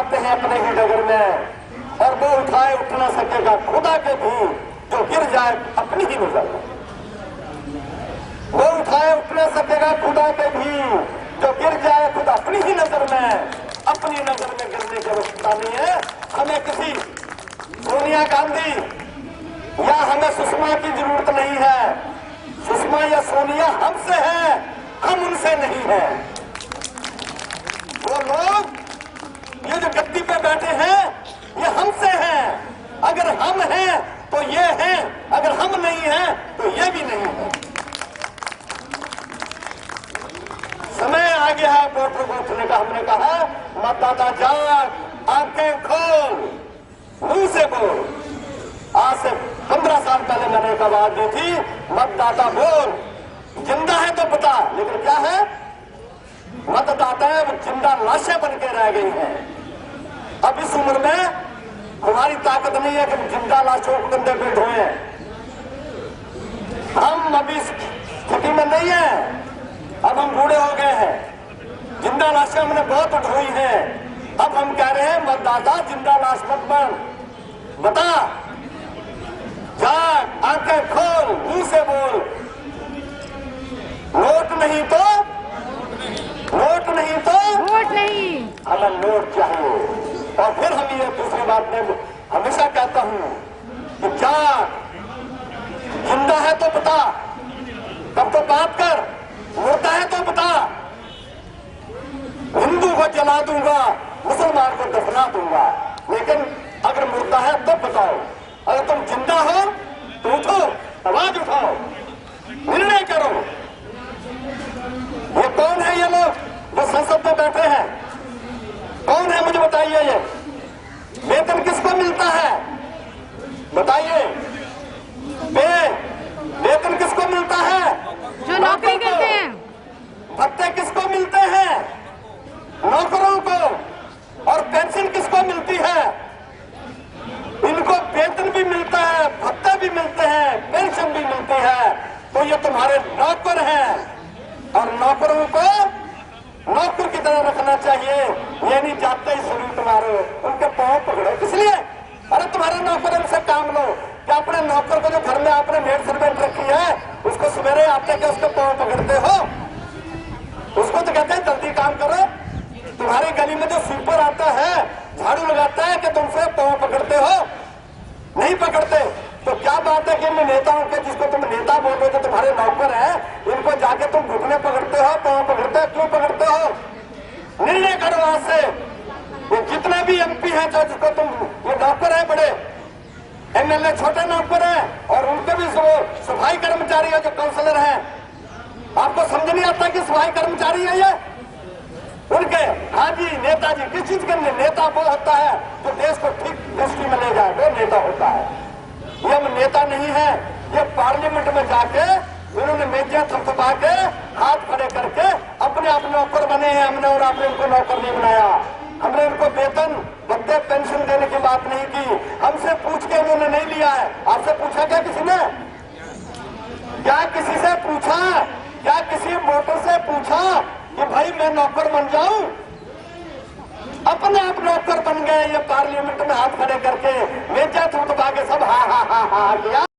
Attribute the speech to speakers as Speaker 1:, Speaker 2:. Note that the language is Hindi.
Speaker 1: मारते हैं अपने ही डगर में, और वो उठाए उठ न सकेगा खुदा के भी जो गिर जाए अपनी ही नजर में। वो उठाए उठ न सकेगा खुदा के भी जो गिर जाए खुद अपनी ही नजर में। अपनी नजर में गिरने की आवश्यकता नहीं है। हमें किसी सोनिया गांधी या हमें सुषमा की जरूरत नहीं है। सुषमा या सोनिया हमसे है, हम उनसे नहीं है। वो लोग ये जो गद्दी पे बैठे हैं ये हमसे हैं। अगर हम हैं तो ये हैं, अगर हम नहीं हैं तो ये भी नहीं है। समय आ गया है वोटर को उठने का। हमने कहा मतदाता जाग, आंखें खोल, मुंह से बोल। आज से 15 साल पहले मैंने एक आवाज दी थी, मतदाता बोल। जिंदा है तो पता, लेकिन क्या है, मतदाता है वो जिंदा लाशें बन के रह गई हैं। अब इस उम्र में हमारी ताकत नहीं है कि हम जिंदा लाशों को कंधे पे ढोएं। हम अभी इस स्थिति में नहीं है। अब हम बूढ़े हो गए हैं, जिंदा लाशें हमने बहुत ढोई हैं। अब हम कह रहे हैं मतदाता जिंदा लाश मत बन, बता, जाग, आंखें खोल, मुंह से बोल। नोट नहीं तो वोट नहीं, हमें नोट चाहिए। और फिर हम ये दूसरी बात में हमेशा कहता हूं कि जाग, जिंदा है तो बता, तब तो बात कर, मुर्दा है तो बता। हिंदू को जला दूंगा, मुसलमान को दफना दूंगा, लेकिन अगर मुर्दा है तो बताओ। अगर तुम जिंदा हो तो उठो, आवाज उठाओ, निर्णय करो। ये कौन है ये लोग जो संसद में बैठे हैं? कौन है मुझे बताइए। ये वेतन किसको मिलता है बताइए? वेतन किसको मिलता है?
Speaker 2: जो नौकरी करते हैं।
Speaker 1: भत्ते किसको मिलते हैं? नौकरों को। और पेंशन किसको मिलती है? इनको वेतन भी मिलता है, भत्ते भी मिलते हैं, पेंशन भी मिलती है। तो ये तुम्हारे नौकर हैं, और नौकरों को नौकर की तरह रखना चाहिए। ये नहीं जाते ही सलूट मारो, उनके पांव पकड़ो। किस लिए? अरे तुम्हारे नौकर उनसे काम लो। क्या अपने नौकर को जो घर में आपने मेड सर्वेंट रखी है उसको सवेरे आते के उसके पांव पकड़ते हो? उसको तो कहते हैं जल्दी काम करो। तुम्हारी गली में जो स्वीपर आता है, झाड़ू लगाता है, कि तुमसे पांव पकड़ते हो? नहीं पकड़ते। तो क्या बात है कि इन नेताओं के, जिसको तुम नेता बोल रहे हो, तुम्हारे नौकर है, इनको जाके तुम घुटने पकड़ते हो, पांव पकड़ते हो? क्यों पकड़ते हो? निर्णय करो आज से। ये जितने भी एमपी हैं जो जिसको तुम, ये नौकर है बड़े, एमएलए छोटे नौकर है, और उनके भी सफाई कर्मचारी है जो काउंसलर है। आपको समझ नहीं आता कि सफाई कर्मचारी है ये उनके? हाँ जी, नेताजी। किस चीज के नेता वो होता है जो देश को ठीक दृष्टि में ले जाए, वो नेता होता है। ये हम नेता नहीं है। ये पार्लियामेंट में जाके इन्होंने मेजियां थपथपा के हाथ खड़े करके अपने आप नौकर बने हैं हमने, और आपने उनको नौकर नहीं बनाया। हमने उनको वेतन, भत्ते, पेंशन देने की बात नहीं की। हमसे पूछ के उन्होंने नहीं लिया है। आपसे पूछा क्या किसी ने? क्या किसी से पूछा? क्या किसी वोटर से पूछा कि भाई मैं नौकर बन जाऊं? अपने आप नौकर बन गए। ये पार्लियामेंट में हाथ खड़े करके मेजा थपथपा के सब हा हा हा हा किया।